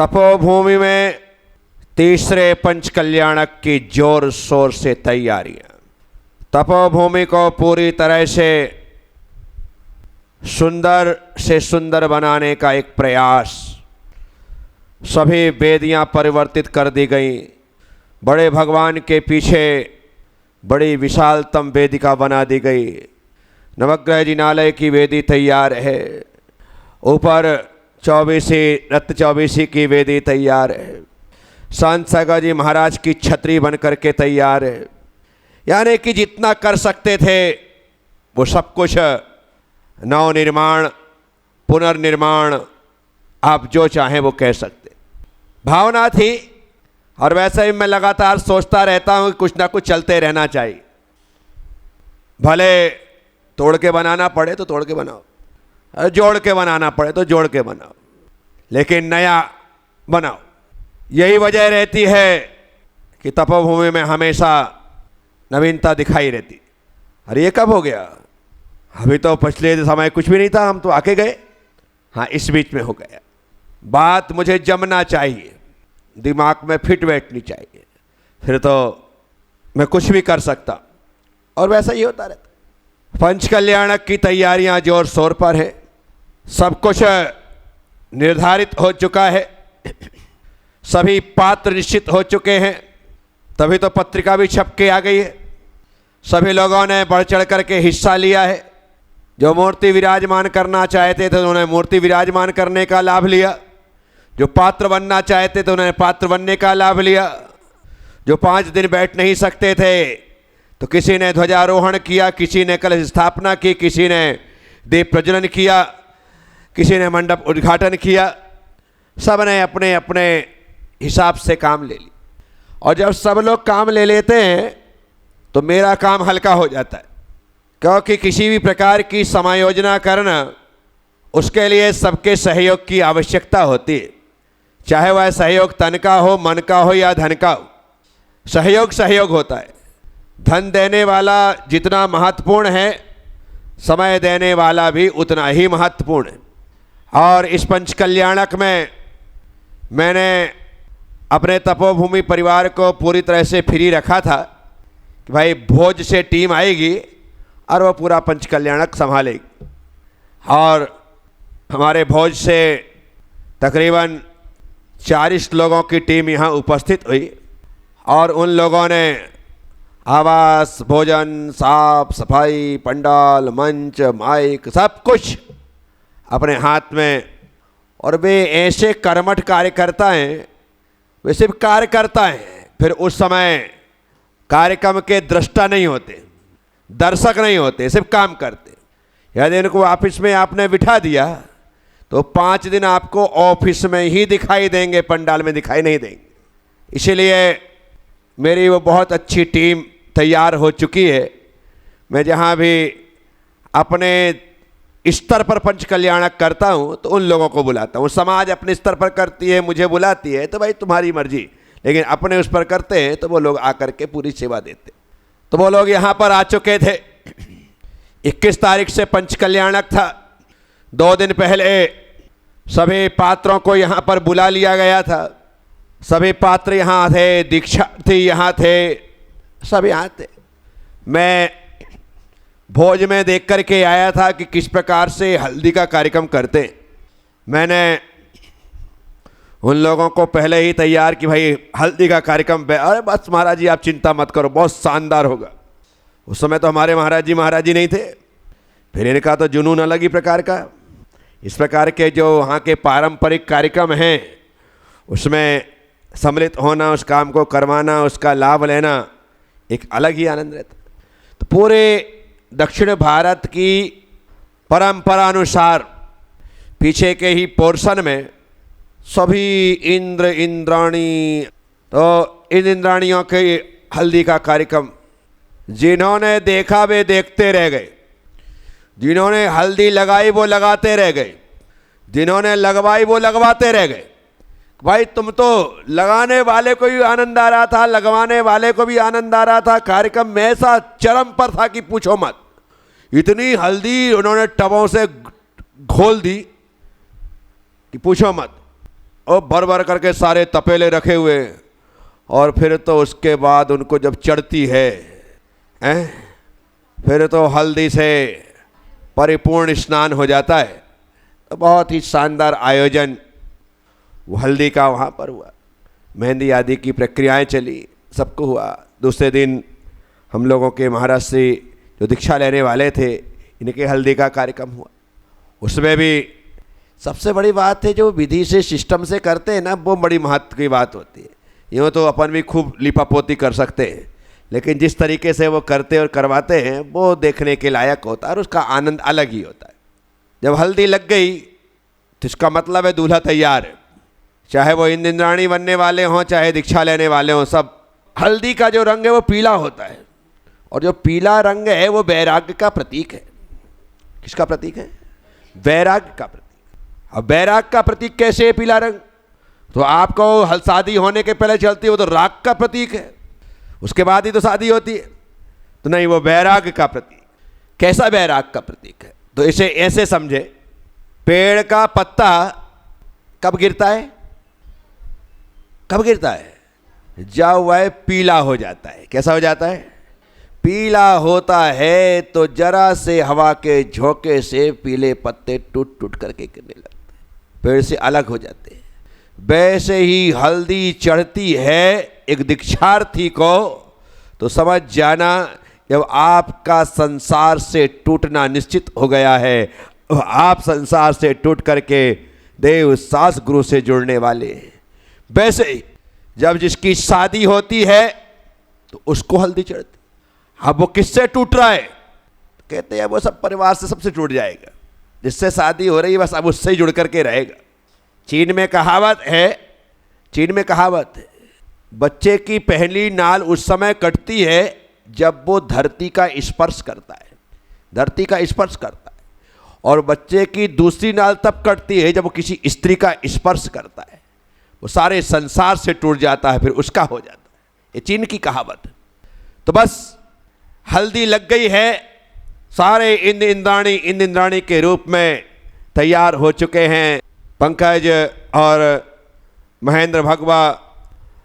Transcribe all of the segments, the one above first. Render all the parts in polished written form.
तपोभूमि में तीसरे पंचकल्याणक की जोर शोर से तैयारियां। तपोभूमि को पूरी तरह से सुंदर बनाने का एक प्रयास। सभी वेदियां परिवर्तित कर दी गई। बड़े भगवान के पीछे बड़ी विशालतम वेदिका बना दी गई। नवग्रह जिनालय की वेदी तैयार है। ऊपर रत्न चौबीसी की वेदी तैयार है। संत सागर जी महाराज की छतरी बन करके तैयार है। यानी कि जितना कर सकते थे वो सब कुछ नवनिर्माण, पुनर्निर्माण, आप जो चाहें वो कह सकते। भावना थी और वैसे ही मैं लगातार सोचता रहता हूँ कि कुछ ना कुछ चलते रहना चाहिए। भले तोड़ के बनाना पड़े तो तोड़ के बनाओ, जोड़ के बनाना पड़े तो जोड़ के बनाओ, लेकिन नया बनाओ। यही वजह रहती है कि तपोभूमि में हमेशा नवीनता दिखाई रहती। अरे ये कब हो गया? अभी तो पिछले समय कुछ भी नहीं था, हम तो आके गए। हाँ, इस बीच में हो गया। बात मुझे जमना चाहिए, दिमाग में फिट बैठनी चाहिए, फिर तो मैं कुछ भी कर सकता। और वैसा ही होता रहता। पंचकल्याणक की तैयारियां जोर शोर पर है। सब कुछ निर्धारित हो चुका है। सभी पात्र निश्चित हो चुके हैं। तभी तो पत्रिका भी छप के आ गई है। सभी लोगों ने बढ़ चढ़ करके हिस्सा लिया है। जो मूर्ति विराजमान करना चाहते थे उन्होंने मूर्ति विराजमान करने का लाभ लिया। जो पात्र बनना चाहते थे उन्होंने पात्र बनने का लाभ लिया। जो 5 दिन बैठ नहीं सकते थे तो किसी ने ध्वजारोहण किया, किसी ने कलश स्थापना की, किसी ने दीप प्रज्वलन किया, किसी ने मंडप उद्घाटन किया। सब ने अपने अपने हिसाब से काम ले लिया। और जब सब लोग काम ले लेते हैं तो मेरा काम हल्का हो जाता है, क्योंकि किसी भी प्रकार की समायोजना करना, उसके लिए सबके सहयोग की आवश्यकता होती है। चाहे वह सहयोग तन का हो, मन का हो या धन का हो, सहयोग होता है। धन देने वाला जितना महत्वपूर्ण है, समय देने वाला भी उतना ही महत्वपूर्ण है। और इस पंचकल्याणक में मैंने अपने तपोभूमि परिवार को पूरी तरह से फ्री रखा था कि भाई भोज से टीम आएगी और वो पूरा पंचकल्याणक संभालेगी। और हमारे भोज से तकरीबन 40 लोगों की टीम यहाँ उपस्थित हुई और उन लोगों ने आवास, भोजन, साफ सफाई, पंडाल, मंच, माइक, सब कुछ अपने हाथ में। और वे ऐसे कर्मठ कार्यकर्ता हैं, वे सिर्फ कार्यकर्ता हैं। फिर उस समय कार्यक्रम के दृष्टा नहीं होते, दर्शक नहीं होते, सिर्फ काम करते। यदि इनको ऑफिस में आपने बिठा दिया तो 5 दिन आपको ऑफिस में ही दिखाई देंगे, पंडाल में दिखाई नहीं देंगे। इसीलिए मेरी वो बहुत अच्छी टीम तैयार हो चुकी है। मैं जहाँ भी अपने स्तर पर पंचकल्याणक करता हूँ तो उन लोगों को बुलाता हूँ। समाज अपने स्तर पर करती है, मुझे बुलाती है, तो भाई तुम्हारी मर्जी। लेकिन अपने उस पर करते हैं तो वो लोग आकर के पूरी सेवा देते। तो वो लोग यहाँ पर आ चुके थे। 21 तारीख से पंचकल्याणक था। 2 दिन पहले सभी पात्रों को यहाँ पर बुला लिया गया था। सभी पात्र यहाँ थे, दीक्षार्थी यहाँ थे, सब यहाँ थे। मैं भोज में देख करके आया था कि किस प्रकार से हल्दी का कार्यक्रम करते। मैंने उन लोगों को पहले ही तैयार कि भाई हल्दी का कार्यक्रम, अरे बस महाराज जी आप चिंता मत करो, बहुत शानदार होगा। उस समय तो हमारे महाराज जी नहीं थे। फिर इनका तो जुनून अलग ही प्रकार का। इस प्रकार के जो वहाँ के पारंपरिक कार्यक्रम हैं उसमें सम्मिलित होना, उस काम को करवाना, उसका लाभ लेना एक अलग ही आनंद रहता। तो पूरे दक्षिण भारत की परंपरा अनुसार पीछे के ही पोर्शन में सभी इंद्राणी, तो इन इंद्राणियों के हल्दी का कार्यक्रम जिन्होंने देखा वे देखते रह गए, जिन्होंने हल्दी लगाई वो लगाते रह गए, जिन्होंने लगवाई वो लगवाते रह गए। भाई तुम तो लगाने वाले को भी आनंद आ रहा था, लगवाने वाले को भी आनंद आ रहा था। कार्यक्रम में ऐसा चरम पर था कि पूछो मत। इतनी हल्दी उन्होंने टबों से घोल दी कि पूछो मत। और भर भर करके सारे तपेले रखे हुए, और फिर तो उसके बाद उनको जब चढ़ती है फिर तो हल्दी से परिपूर्ण स्नान हो जाता है। तो बहुत ही शानदार आयोजन वो हल्दी का वहाँ पर हुआ, मेहंदी आदि की प्रक्रियाएं चली, सबको हुआ। दूसरे दिन हम लोगों के महाराज से जो दीक्षा लेने वाले थे, इनके हल्दी का कार्यक्रम हुआ। उसमें भी सबसे बड़ी बात है, जो विधि से सिस्टम से करते हैं ना, वो बड़ी महत्व की बात होती है। यूँ तो अपन भी खूब लिपापोती कर सकते हैं, लेकिन जिस तरीके से वो करते और करवाते हैं वो देखने के लायक होता है, और उसका आनंद अलग ही होता है। जब हल्दी लग गई तो इसका मतलब है दूल्हा तैयार है। चाहे वो इंद्राणी बनने वाले हों, चाहे दीक्षा लेने वाले हों, सब हल्दी का जो रंग है वो पीला होता है, और जो पीला रंग है वो वैराग्य का प्रतीक है। किसका प्रतीक है? वैराग्य का प्रतीक। अब वैराग्य का प्रतीक कैसे है पीला रंग? तो आपको शादी होने के पहले चलती है वो तो राग का प्रतीक है, उसके बाद ही तो शादी होती है। तो नहीं, वो वैराग्य का प्रतीक। कैसा वैराग्य का प्रतीक है? तो इसे ऐसे समझे, पेड़ का पत्ता कब गिरता है? कब गिरता है? जब वह पीला हो जाता है। कैसा हो जाता है? पीला होता है। तो जरा से हवा के झोंके से पीले पत्ते टूट टूट करके गिरने लगते हैं, पेड़ से अलग हो जाते हैं। वैसे ही हल्दी चढ़ती है एक दीक्षार्थी को, तो समझ जाना जब आपका संसार से टूटना निश्चित हो गया है, आप संसार से टूट करके देव सास गुरु से जुड़ने वाले हैं। वैसे ही जब जिसकी शादी होती है तो उसको हल्दी चढ़ती। अब वो किससे टूट रहा है? कहते हैं वो सब परिवार से सबसे टूट जाएगा, जिससे शादी हो रही है बस अब उससे ही जुड़ करके रहेगा। चीन में कहावत है, बच्चे की पहली नाल उस समय कटती है जब वो धरती का स्पर्श करता है, धरती का स्पर्श करता है, और बच्चे की दूसरी नाल तब कटती है जब वो किसी स्त्री का स्पर्श करता है। वो सारे संसार से टूट जाता है, फिर उसका हो जाता है। ये चीन की कहावत है। तो बस हल्दी लग गई है, सारे इंद्राणी के रूप में तैयार हो चुके हैं। पंकज और महेंद्र भगवा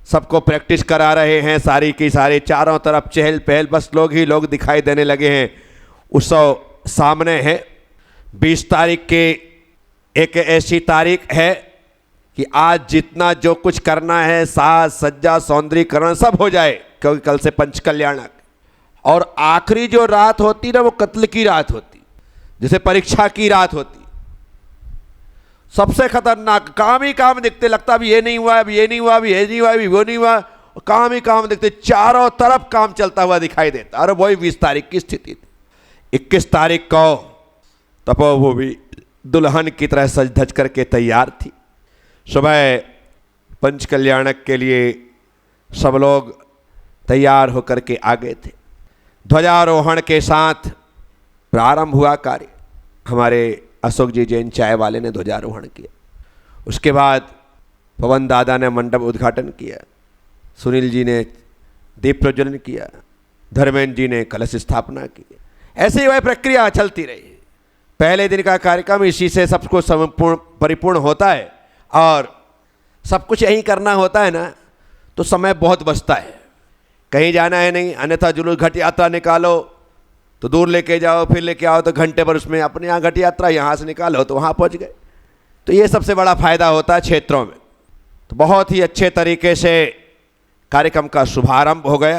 सबको प्रैक्टिस करा रहे हैं, सारी की सारी, चारों तरफ चहल पहल, बस लोग ही लोग दिखाई देने लगे हैं। उत्सव सामने है। 20 तारीख के एक ऐसी तारीख है कि आज जितना जो कुछ करना है, साज सज्जा सौंदर्यीकरण सब हो जाए, क्योंकि कल से पंच कल्याणक। और आखिरी जो रात होती ना, वो कत्ल की रात होती, जैसे परीक्षा की रात होती। सबसे खतरनाक, काम ही काम दिखते, लगता अभी ये नहीं हुआ, अभी ये नहीं हुआ, अभी ये नहीं हुआ, अभी वो नहीं हुआ, काम ही काम दिखते, चारों तरफ काम चलता हुआ दिखाई देता। और वही 20 तारीख की स्थिति थी। 21 तारीख को तपोभूमि दुल्हन की तरह सज धज करके तैयार थी। सुबह पंच कल्याणक के लिए सब लोग तैयार होकर के आ गए थे। ध्वजारोहण के साथ प्रारंभ हुआ कार्य। हमारे अशोक जी जैन चाय वाले ने ध्वजारोहण किया। उसके बाद पवन दादा ने मंडप उद्घाटन किया, सुनील जी ने दीप प्रज्वलन किया, धर्मेंद्र जी ने कलश स्थापना की। ऐसे ही वह प्रक्रिया चलती रही। पहले दिन का कार्यक्रम इसी से सबको परिपूर्ण होता है, और सब कुछ यही करना होता है ना, तो समय बहुत बचता है। कहीं जाना है नहीं, अन्यथा जुलूस घट यात्रा निकालो तो दूर लेके जाओ, फिर लेके आओ तो घंटे पर उसमें, अपने यहाँ घट यात्रा यहाँ से निकालो तो वहाँ पहुँच गए। तो ये सबसे बड़ा फायदा होता है क्षेत्रों में। तो बहुत ही अच्छे तरीके से कार्यक्रम का शुभारंभ हो गया।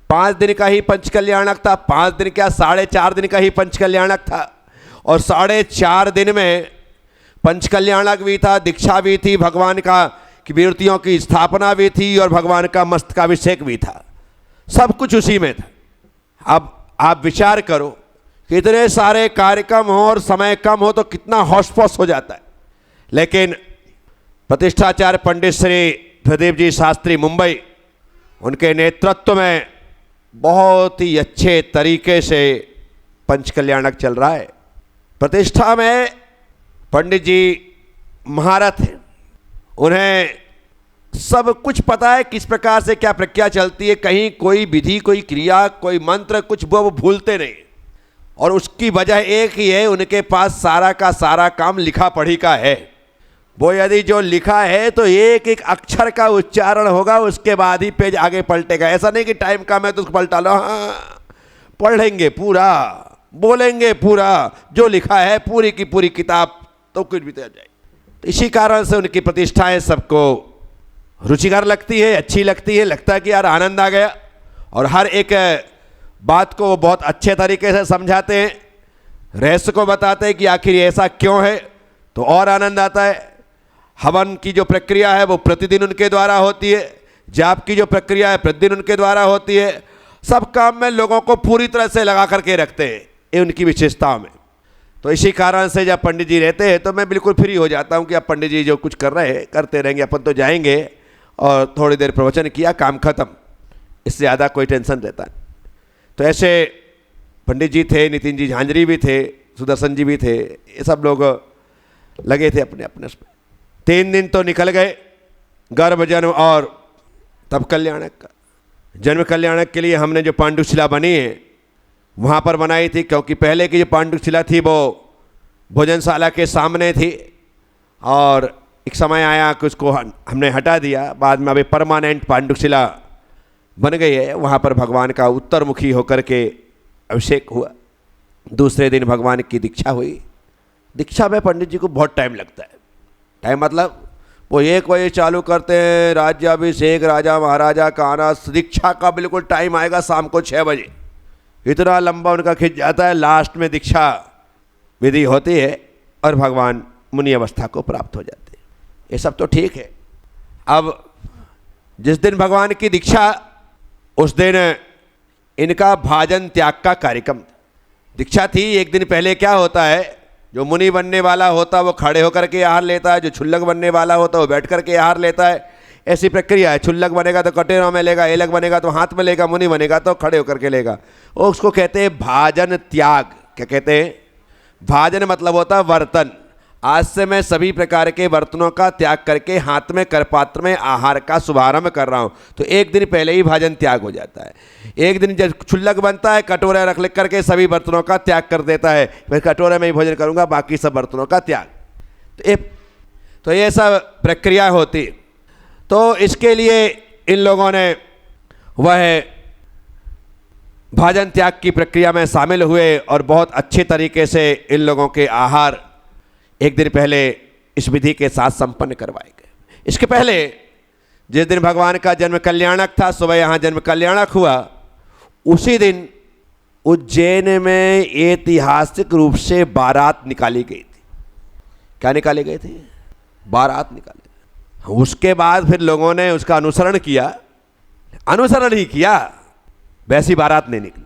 5 दिन का ही पंच कल्याणक था, 5 दिन क्या 4.5 दिन का ही पंच कल्याणक था। और 4.5 दिन में पंच कल्याणक भी था, दीक्षा भी थी, भगवान का की मूर्तियों की स्थापना भी थी, और भगवान का मस्तकाभिषेक भी था। सब कुछ उसी में था। अब आप विचार करो कि इतने सारे कार्यक्रम हो और समय कम हो तो कितना होश-पोश हो जाता है। लेकिन प्रतिष्ठाचार्य पंडित श्री प्रदीप जी शास्त्री मुंबई, उनके नेतृत्व में बहुत ही अच्छे तरीके से पंच कल्याणक चल रहा है। प्रतिष्ठा में पंडित जी महारथ हैं, उन्हें सब कुछ पता है किस प्रकार से क्या प्रक्रिया चलती है। कहीं कोई विधि, कोई क्रिया, कोई मंत्र, कुछ वो भूलते नहीं। और उसकी वजह एक ही है, उनके पास सारा का सारा काम लिखा पढ़ी का है। वो यदि जो लिखा है तो एक एक अक्षर का उच्चारण होगा, उसके बाद ही पेज आगे पलटेगा। ऐसा नहीं कि टाइम कम है तो उसको पलटा लो। हाँ, पढ़ेंगे पूरा, बोलेंगे पूरा, जो लिखा है पूरी की पूरी किताब, तो कुछ भी तैयार जाएगी। तो इसी कारण से उनकी प्रतिष्ठाएं सबको रुचिकर लगती है, अच्छी लगती है, लगता है कि यार आनंद आ गया। और हर एक बात को वो बहुत अच्छे तरीके से समझाते हैं, रहस्य को बताते हैं कि आखिर ऐसा क्यों है, तो और आनंद आता है। हवन की जो प्रक्रिया है वो प्रतिदिन उनके द्वारा होती है, जाप की जो प्रक्रिया है प्रतिदिन उनके द्वारा होती है। सब काम में लोगों को पूरी तरह से लगा करके रखते हैं, ये उनकी विशेषताओं में। तो इसी कारण से जब पंडित जी रहते हैं तो मैं बिल्कुल फ्री हो जाता हूँ कि अब पंडित जी जो कुछ कर रहे हैं करते रहेंगे, अपन तो जाएंगे और थोड़ी देर प्रवचन किया, काम खत्म, इससे ज़्यादा कोई टेंशन रहता नहीं। तो ऐसे पंडित जी थे, नितिन जी झांझरी भी थे, सुदर्शन जी भी थे, ये सब लोग लगे थे अपने अपने उसमें। 3 दिन तो निकल गए, गर्भ जन्म और तब कल्याणक का। जन्म कल्याणक के लिए हमने जो पांडुशिला बनी है वहाँ पर बनाई थी, क्योंकि पहले की जो पांडुशिला थी वो भोजनशाला के सामने थी, और एक समय आया कि उसको हमने हटा दिया। बाद में अभी परमानेंट पांडुशिला बन गई है। वहाँ पर भगवान का उत्तरमुखी होकर के अभिषेक हुआ। दूसरे दिन भगवान की दीक्षा हुई। दीक्षा में पंडित जी को बहुत टाइम लगता है। टाइम मतलब वो 1 बजे चालू करते हैं, राज्याभिषेक, राजा महाराजा का आना, दीक्षा का बिल्कुल टाइम आएगा शाम को 6 बजे। इतना लंबा उनका खिंच जाता है। लास्ट में दीक्षा विधि होती है और भगवान मुनि अवस्था को प्राप्त हो जाते हैं। ये सब तो ठीक है। अब जिस दिन भगवान की दीक्षा, उस दिन इनका भाजन त्याग का कार्यक्रम। दीक्षा थी, एक दिन पहले क्या होता है, जो मुनि बनने वाला होता है वो खड़े होकर के आहार लेता है, जो क्षुल्लक बनने वाला होता है वो बैठ करके आहार लेता है। ऐसी प्रक्रिया है। क्षुल्लक बनेगा तो कटोरा में लेगा, एलक बनेगा तो हाथ में लेगा, मुनि बनेगा तो खड़े होकर के लेगा। वो उसको कहते हैं भाजन त्याग। क्या कहते हैं? भाजन मतलब होता है बर्तन। आज से मैं सभी प्रकार के बर्तनों का त्याग करके हाथ में करपात्र में आहार का शुभारंभ कर रहा हूँ। तो एक दिन पहले ही भाजन त्याग हो जाता है। एक दिन जब क्षुल्लक बनता है, कटोरा रख लिख करके सभी बर्तनों का त्याग कर देता है, फिर कटोरे में ही भोजन करूँगा, बाकी सब बर्तनों का त्याग। तो ये सब प्रक्रिया होती। तो इसके लिए इन लोगों ने वह भाजन त्याग की प्रक्रिया में शामिल हुए और बहुत अच्छे तरीके से इन लोगों के आहार एक दिन पहले इस विधि के साथ संपन्न करवाए गए। इसके पहले जिस दिन भगवान का जन्म कल्याणक था, सुबह यहाँ जन्म कल्याणक हुआ, उसी दिन उज्जैन में ऐतिहासिक रूप से बारात निकाली गई थी। क्या निकाली गई थी? बारात निकाली। उसके बाद फिर लोगों ने उसका अनुसरण किया। अनुसरण ही किया, वैसी बारात नहीं निकली।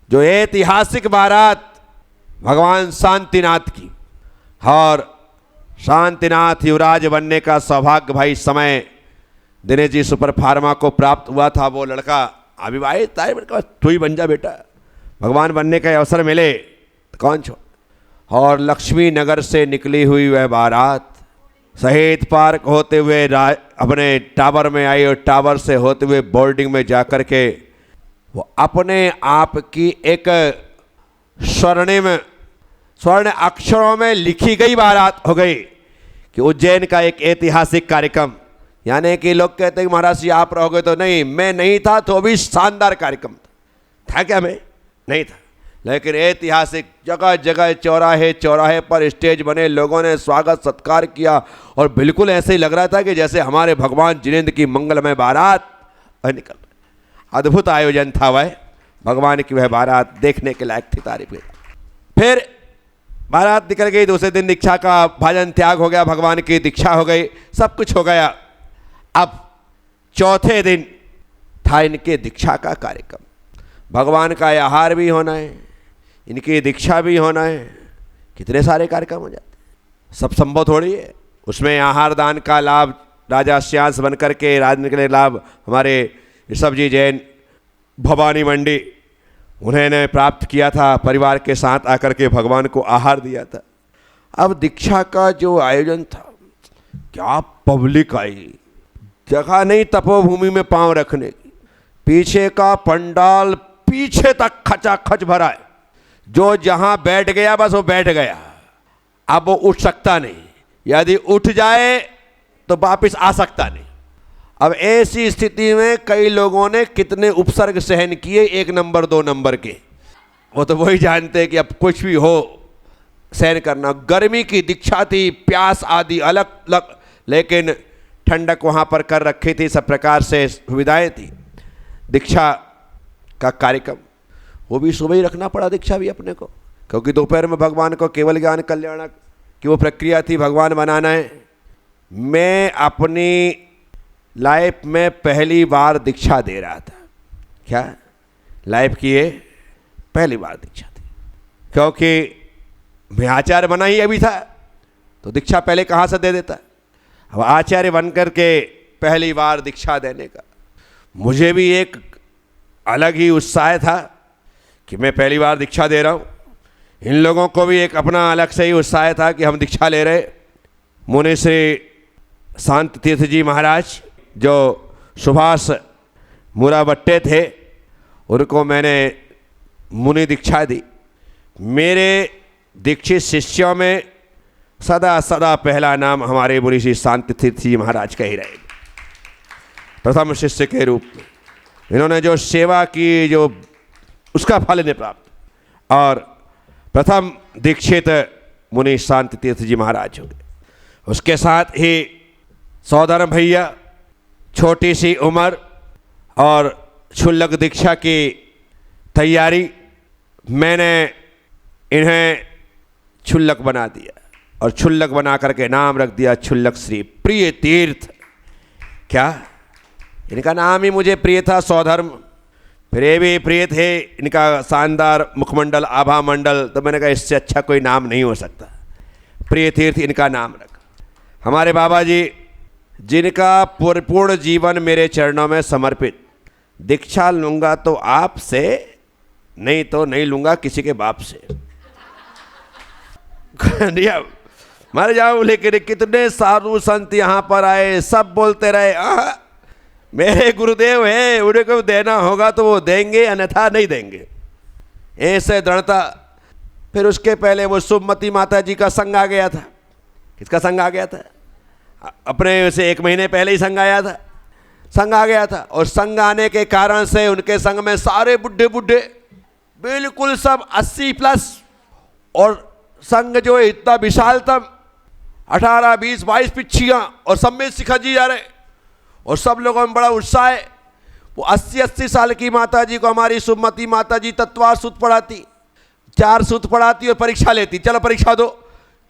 जो ऐतिहासिक बारात भगवान शांतिनाथ की, और शांतिनाथ युवराज बनने का सौभाग्य भाई समय दिनेश जी सुपर फार्मा को प्राप्त हुआ था। वो लड़का अविवाहित था, तू ही बन जा बेटा, भगवान बनने का अवसर मिले तो कौन छोड़। और लक्ष्मी नगर से निकली हुई वह बारात शहीद पार्क होते हुए अपने टावर में आई, और टावर से होते हुए बोर्डिंग में जाकर के वो अपने आप की एक स्वर्ण अक्षरों में लिखी गई बारात हो गई कि उज्जैन का एक ऐतिहासिक कार्यक्रम। यानी कि लोग कहते हैं कि महाराज जी आप रहोगे, तो नहीं, मैं नहीं था तो भी शानदार कार्यक्रम था क्या? मैं नहीं था, लेकिन ऐतिहासिक जगह जगह चौराहे चौराहे पर स्टेज बने, लोगों ने स्वागत सत्कार किया, और बिल्कुल ऐसे ही लग रहा था कि जैसे हमारे भगवान जिनेंद्र की मंगलमय बारात निकल रही। अद्भुत आयोजन था वह। भगवान की वह बारात देखने के लायक थी, तारीफ है। फिर बारात निकल गई। दूसरे दिन दीक्षा का भाजन त्याग हो गया, भगवान की दीक्षा हो गई, सब कुछ हो गया। अब चौथे दिन था इनके दीक्षा का कार्यक्रम। भगवान का आहार भी होना है, इनकी दीक्षा भी होना है, कितने सारे कार्यक्रम हो जाते हैं। सब संभव थोड़ी है। उसमें आहार दान का लाभ राजा श्यांश बन करके राजनीति के लिए लाभ हमारे ऋषभ जी जैन भवानी मंडी उन्होंने प्राप्त किया था, परिवार के साथ आकर के भगवान को आहार दिया था। अब दीक्षा का जो आयोजन था, क्या पब्लिक आई, जगह नहीं तपोभूमि में पांव रखने की। पीछे का पंडाल पीछे तक खचाखच भरा है। जो जहां बैठ गया बस वो बैठ गया, अब वो उठ सकता नहीं। यदि उठ जाए तो वापिस आ सकता नहीं। अब ऐसी स्थिति में कई लोगों ने कितने उपसर्ग सहन किए, 1 नंबर 2 नंबर के, वो तो वही जानते हैं कि अब कुछ भी हो सहन करना। गर्मी की दीक्षा थी, प्यास आदि अलग अलग, लेकिन ठंडक वहाँ पर कर रखी थी, सब प्रकार से सुविधाएं थी। दीक्षा का कार्यक्रम वो भी सुबह ही रखना पड़ा, दीक्षा भी अपने को, क्योंकि दोपहर में भगवान को केवल ज्ञान कल्याण की वो प्रक्रिया थी, भगवान बनाना है। मैं अपनी लाइफ में पहली बार दीक्षा दे रहा था। क्या लाइफ की ये पहली बार दीक्षा थी, क्योंकि मैं आचार्य बना ही अभी था, तो दीक्षा पहले कहाँ से दे देता। अब आचार्य बन करके पहली बार दीक्षा देने का मुझे भी एक अलग ही उत्साह था कि मैं पहली बार दीक्षा दे रहा हूँ। इन लोगों को भी एक अपना अलग से ही उत्साह था कि हम दीक्षा ले रहे। मुनि श्री शांत तीर्थ जी महाराज जो सुभाष मुराबट्टे थे, उनको मैंने मुनि दीक्षा दी। मेरे दीक्षित शिष्यों में सदा सदा पहला नाम हमारे मुनि श्री शांत तीर्थ जी महाराज का ही रहेगा। प्रथम शिष्य के रूप में इन्होंने जो सेवा की, जो उसका फल इन्हें प्राप्त, और प्रथम दीक्षित मुनि शांत तीर्थ जी महाराज हो गए। उसके साथ ही सौधर्म भैया, छोटी सी उम्र और क्षुल्लक दीक्षा की तैयारी, मैंने इन्हें क्षुल्लक बना दिया और क्षुल्लक बना करके नाम रख दिया क्षुल्लक श्री प्रिय तीर्थ। क्या इनका नाम ही मुझे प्रिय था, सौधर्म, फिर ये भी प्रिय थे, इनका शानदार मुखमंडल, आभा मंडल, तो मैंने कहा इससे अच्छा कोई नाम नहीं हो सकता, प्रिय तीर्थ इनका नाम रखा। हमारे बाबा जी जिनका पूर्ण जीवन मेरे चरणों में समर्पित, दीक्षा लूँगा तो आपसे, नहीं तो नहीं लूँगा किसी के बाप से। मर जाऊँ, लेकिन कितने साधु संत यहाँ पर आए, सब बोलते रहे मेरे गुरुदेव है, उन्हें को देना होगा तो वो देंगे, अन्यथा नहीं देंगे, ऐसे दृढ़ता। फिर उसके पहले वो सुमति माता जी का संग आ गया था। किसका संग आ गया था? अपने से 1 महीने पहले ही संग आया था, संग आ गया था। और संग आने के कारण से उनके संग में सारे बुढ़े बुढ़े बिल्कुल सब 80 प्लस, और संग जो है इतना विशालतम, 18, 20, 22 पिच्छियाँ, और सब में सिखा जी जा रहे, और सब लोगों में बड़ा उत्साह है। वो 80 साल की माता जी को हमारी सुमति माता जी तत्वार सूत्र पढ़ाती, 4 सूत्र पढ़ाती और परीक्षा लेती, चलो परीक्षा दो।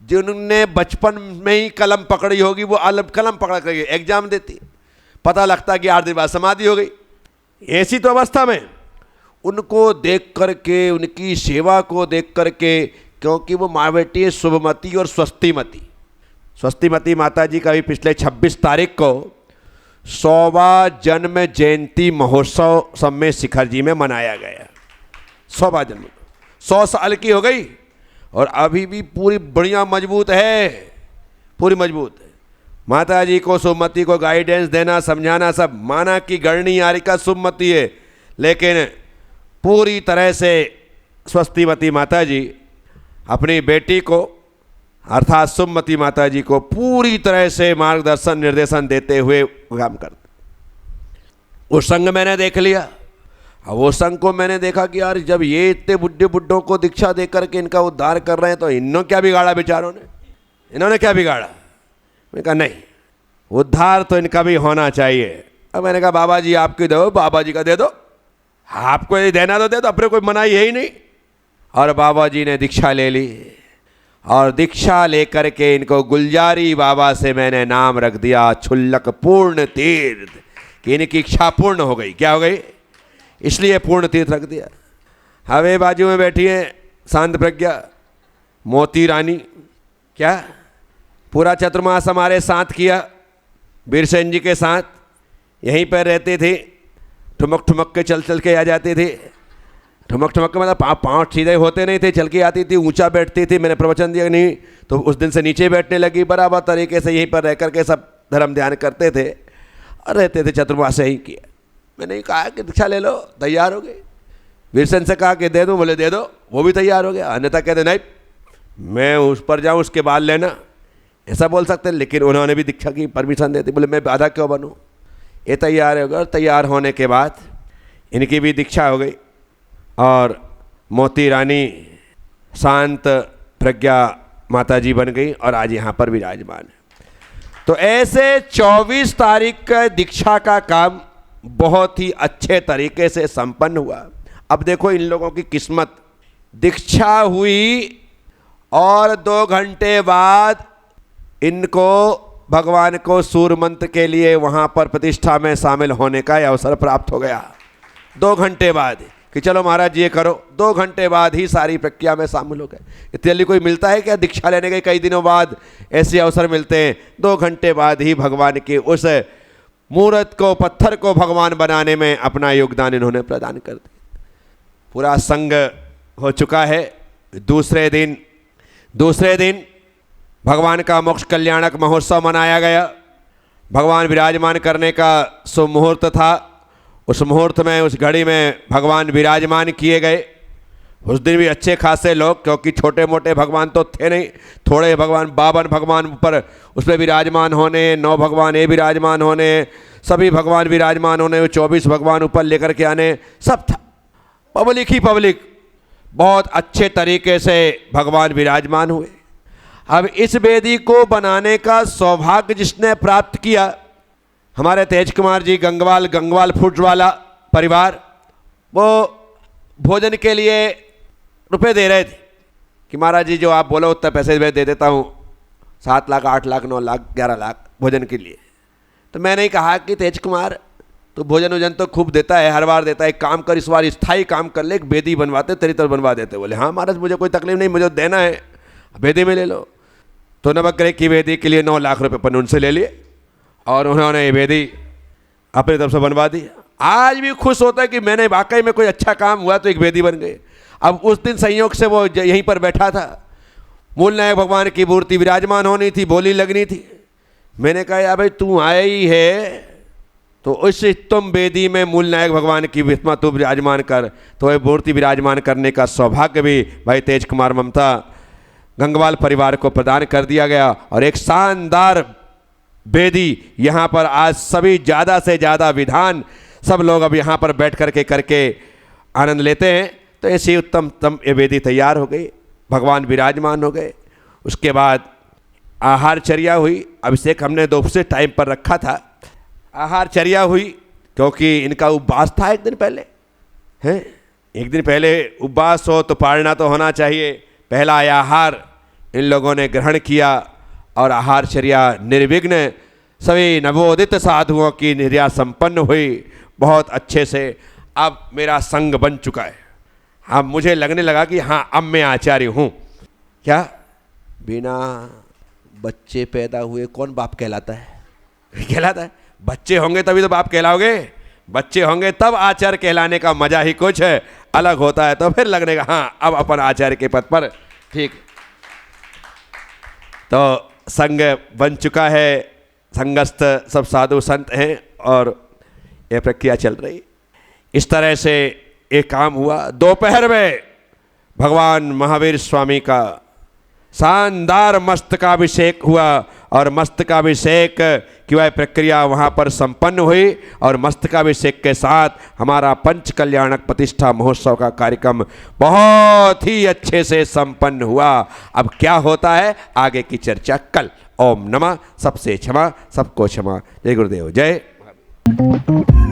जिन्होंने बचपन में ही कलम पकड़ी होगी वो कलम पकड़ कर एग्जाम देती, पता लगता कि 8 दिन बाद समाधि हो गई। ऐसी तो अवस्था में उनको देख करके, उनकी सेवा को देख करके, क्योंकि वो माँ बेटी है शुभमती और स्वस्तिमती। स्वस्तिमती माता जी का भी पिछले 26 तारीख को 100वां जन्म जयंती महोत्सव सम्मेद शिखर जी में मनाया गया। 100वां जन्म, 100 साल की हो गई और अभी भी पूरी बढ़िया मजबूत है, पूरी मजबूत है। माता जी को, सुमति को गाइडेंस देना, समझाना, सब माना कि गणनी यारिका सुमति है, लेकिन पूरी तरह से स्वस्तिमती माता जी अपनी बेटी को अर्थात सुमति माता जी को पूरी तरह से मार्गदर्शन निर्देशन देते हुए काम करते। वो संग मैंने देख लिया। अब वो संघ को मैंने देखा कि यार जब ये इतने बुढ़े बुढ़ों को दीक्षा दे करके इनका उद्धार कर रहे हैं तो इन्होंने क्या बिगाड़ा बेचारों ने, इन्होंने क्या बिगाड़ा। मैंने कहा नहीं, उद्धार तो इनका भी होना चाहिए। अब मैंने कहा बाबा जी आपकी दो, बाबा जी का दे दो, आपको यदि देना तो दे दो, अपने कोई मनाही है ही नहीं। और बाबा जी ने दीक्षा ले ली और दीक्षा लेकर के इनको गुलजारी बाबा से मैंने नाम रख दिया क्षुल्लक पूर्ण तीर्थ, कि इनकी इच्छा पूर्ण हो गई। क्या हो गई? इसलिए पूर्ण तीर्थ रख दिया। हवे बाजू में बैठी है शांत प्रज्ञा मोती रानी, क्या पूरा चतुर्मास हमारे साथ किया, बीरसेन जी के साथ यहीं पर रहते थे, ठुमक ठुमक के चल चल के आ जाते थे। ठुमक ठुमक के मतलब पाँव सीधे होते नहीं थे, चल के आती थी, ऊंचा बैठती थी। मैंने प्रवचन दिया नहीं तो उस दिन से नीचे बैठने लगी। बराबर तरीके से यहीं पर रह करके सब धर्म ध्यान करते थे और रहते थे। चतुर्मास यहीं किया। मैंने कहा कि दीक्षा ले लो, तैयार हो गए। वीरसेन से कहा कि दे दो, बोले दे दो, वो भी तैयार हो गया। अन्यथा कहते नहीं मैं उस पर जाऊँ उसके बाद लेना, ऐसा बोल सकते हैं, लेकिन उन्होंने भी दीक्षा की परमिशन दे दी। बोले मैं बाधा क्यों बनूं, ये तैयार हो गए। और तैयार होने के बाद इनकी भी दीक्षा हो गई और मोती रानी शांत प्रज्ञा माता जी बन गई और आज यहाँ पर विराजमान है। तो ऐसे 24 तारीख का दीक्षा का काम बहुत ही अच्छे तरीके से संपन्न हुआ। अब देखो इन लोगों की किस्मत, दीक्षा हुई और 2 घंटे बाद इनको भगवान को सूर्य मंत्र के लिए वहाँ पर प्रतिष्ठा में शामिल होने का अवसर प्राप्त हो गया। 2 घंटे बाद कि चलो महाराज ये करो, 2 घंटे बाद ही सारी प्रक्रिया में शामिल हो गए। इतनी जल्दी कोई मिलता है क्या? दीक्षा लेने के कई दिनों बाद ऐसे अवसर मिलते हैं। 2 घंटे बाद ही भगवान के उस मूर्त को, पत्थर को भगवान बनाने में अपना योगदान इन्होंने प्रदान कर दिया। पूरा संग हो चुका है। दूसरे दिन भगवान का मोक्ष कल्याणक महोत्सव मनाया गया। भगवान विराजमान करने का शुभ मुहूर्त था। उस मुहूर्त में, उस घड़ी में भगवान विराजमान किए गए। उस दिन भी अच्छे खासे लोग, क्योंकि छोटे मोटे भगवान तो थे नहीं, थोड़े भगवान, 52 भगवान ऊपर उस पर विराजमान होने, 9 भगवान ये विराजमान होने, सभी भगवान विराजमान होने, 24 भगवान ऊपर लेकर के आने, सब था। पब्लिक ही पब्लिक, बहुत अच्छे तरीके से भगवान विराजमान हुए। अब इस वेदी को बनाने का सौभाग्य जिसने प्राप्त किया, हमारे तेज कुमार जी गंगवाल फूड्स वाला परिवार, वो भोजन के लिए रुपए दे रहे थे कि महाराज जी जो आप बोलो उतना पैसे मैं दे देता हूँ, 7 लाख 8 लाख 9 लाख 11 लाख भोजन के लिए। तो मैंने ही कहा कि तेज कुमार तो भोजन तो खूब देता है, हर बार देता है, एक काम कर इस बार स्थायी काम कर ले, एक वेदी बनवाते तेरी तरफ बनवा देते। बोले हाँ महाराज मुझे कोई तकलीफ नहीं, मुझे देना है, वेदी में ले लो। तो नवग्रह की वेदी के लिए 9 लाख रुपये अपन उनसे ले लिए और उन्होंने ये वेदी अपनी तरफ से बनवा दी। आज भी खुश होता है कि मैंने वाकई में कोई अच्छा काम हुआ तो एक वेदी बन गई। अब उस दिन संयोग से वो यहीं पर बैठा था, मूल नायक भगवान की मूर्ति विराजमान होनी थी, बोली लगनी थी। मैंने कहा यार भाई तू आया ही है तो उस तुम वेदी में मूल नायक भगवान की विस्मत तू विराजमान कर। तो ये मूर्ति विराजमान करने का सौभाग्य भी भाई तेज कुमार ममता गंगवाल परिवार को प्रदान कर दिया गया और एक शानदार वेदी यहाँ पर आज सभी ज़्यादा से ज़्यादा विधान सब लोग अब यहाँ पर बैठ करके आनंद लेते हैं। तो ऐसी उत्तम ये वेदी तैयार हो गई, भगवान विराजमान हो गए। उसके बाद आहारचर्या हुई। अभिषेक हमने दूसरे टाइम पर रखा था, आहारचर्या हुई क्योंकि इनका उपवास था एक दिन पहले, हैं एक दिन पहले उपवास हो तो पालना तो होना चाहिए। पहला आहार इन लोगों ने ग्रहण किया और आहारचर्या निर्विघ्न सभी नवोदित साधुओं की निर्या संपन्न हुई बहुत अच्छे से। अब मेरा संग बन चुका है। अब मुझे लगने लगा कि हाँ अब मैं आचार्य हूँ। क्या बिना बच्चे पैदा हुए कौन बाप कहलाता है? कहलाता है बच्चे होंगे तभी तो बाप कहलाओगे, बच्चे होंगे तब आचार्य कहलाने का मजा ही कुछ अलग होता है। तो फिर लगने का हाँ अब अपन आचार्य के पद पर ठीक। तो संग बन चुका है, संगस्थ सब साधु संत हैं और यह प्रक्रिया चल रही। इस तरह से एक काम हुआ। दोपहर में भगवान महावीर स्वामी का शानदार मस्तकाभिषेक हुआ और मस्तकाभिषेक की वह प्रक्रिया वहाँ पर संपन्न हुई और मस्तकाभिषेक के साथ हमारा पंच कल्याणक प्रतिष्ठा महोत्सव का कार्यक्रम बहुत ही अच्छे से संपन्न हुआ। अब क्या होता है आगे की चर्चा कल। ओम नमः, सबसे क्षमा, सबको क्षमा। जय गुरुदेव, जय।